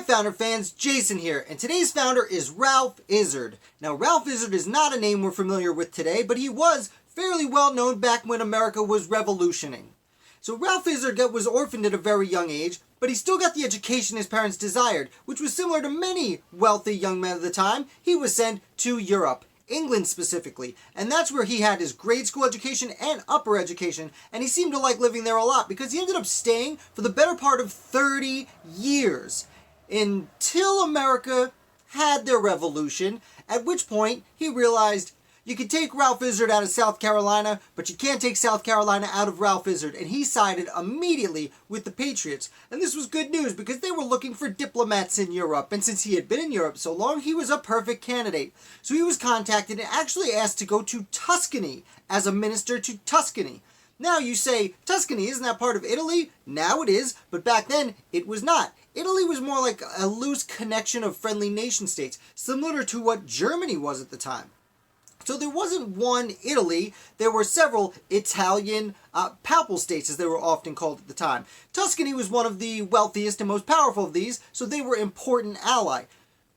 founder fans, Jason here, and today's founder is Ralph Izard. Now, Ralph Izard is not a name we're familiar with today, but he was fairly well known back when America was revolutioning. So Ralph Izard was orphaned at a very young age, but he still got the education his parents desired, which was similar to many wealthy young men of the time. He was sent to Europe, England specifically, and that's where he had his grade school education and upper education, and he seemed to like living there a lot because he ended up staying for the better part of 30 years until America had their revolution, at which point he realized you could take Ralph Izard out of South Carolina, but you can't take South Carolina out of Ralph Izard, and he sided immediately with the Patriots. And this was good news because they were looking for diplomats in Europe, and since he had been in Europe so long, he was a perfect candidate. So he was contacted and actually asked to go to Tuscany as a minister to Tuscany. Now you say, Tuscany, isn't that part of Italy? Now it is, but back then it was not. Italy was more like a loose connection of friendly nation states, similar to what Germany was at the time. So there wasn't one Italy, there were several Italian papal states, as they were often called at the time. Tuscany was one of the wealthiest and most powerful of these, so they were an important ally.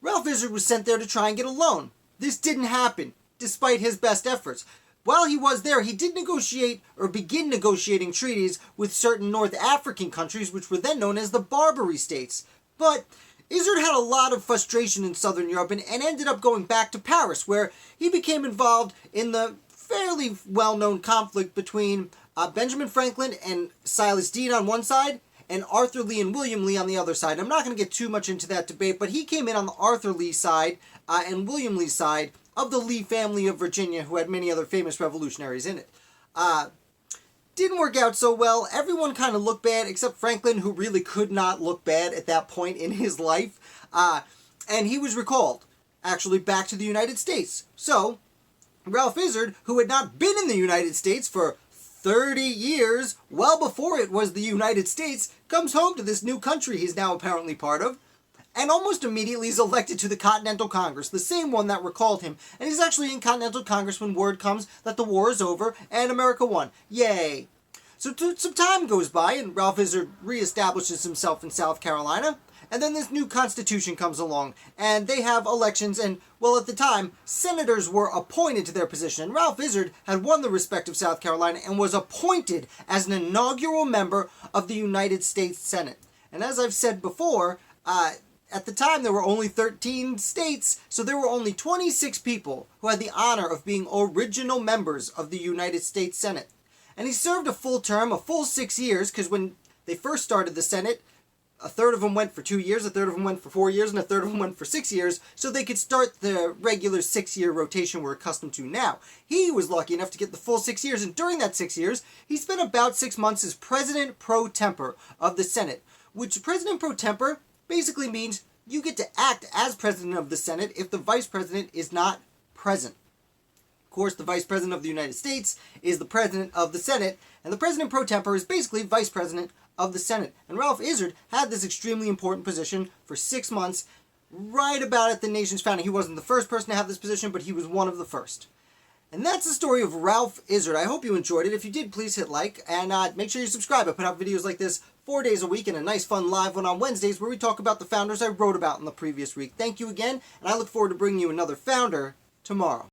Ralph Izard was sent there to try and get a loan. This didn't happen, despite his best efforts. While he was there, he did negotiate, or begin negotiating treaties with certain North African countries, which were then known as the Barbary states. But Izard had a lot of frustration in Southern Europe and ended up going back to Paris, where he became involved in the fairly well-known conflict between Benjamin Franklin and Silas Deane on one side, and Arthur Lee and William Lee on the other side. I'm not going to get too much into that debate, but he came in on the Arthur Lee side and William Lee side of the Lee family of Virginia, who had many other famous revolutionaries in it. Didn't work out so well. Everyone kind of looked bad, except Franklin, who really could not look bad at that point in his life. And he was recalled, actually, back to the United States. So, Ralph Izard, who had not been in the United States for 30 years, well before it was the United States, comes home to this new country he's now apparently part of, and almost immediately is elected to the Continental Congress, the same one that recalled him. And he's actually in Continental Congress when word comes that the war is over and America won. Yay! So some time goes by and Ralph Izard reestablishes himself in South Carolina, and then this new constitution comes along, and they have elections, and, well, at the time, senators were appointed to their position, and Ralph Izard had won the respect of South Carolina and was appointed as an inaugural member of the United States Senate. And as I've said before, at the time, there were only 13 states, so there were only 26 people who had the honor of being original members of the United States Senate. And he served a full term, a full 6 years, because when they first started the Senate, a third of them went for 2 years, a third of them went for 4 years, and a third of them went for 6 years, so they could start the regular 6-year rotation we're accustomed to now. He was lucky enough to get the full 6 years, and during that 6 years, he spent about 6 months as President Pro Tempore of the Senate, which President Pro Tempore basically means you get to act as President of the Senate if the Vice President is not present. Of course, the Vice President of the United States is the President of the Senate, and the President Pro Tempore is basically Vice President of the Senate. And Ralph Izard had this extremely important position for 6 months, right about at the nation's founding. He wasn't the first person to have this position, but he was one of the first. And that's the story of Ralph Izard. I hope you enjoyed it. If you did, please hit like, and make sure you subscribe. I put out videos like this 4 days a week, and a nice fun live one on Wednesdays where we talk about the founders I wrote about in the previous week. Thank you again, and I look forward to bringing you another founder tomorrow.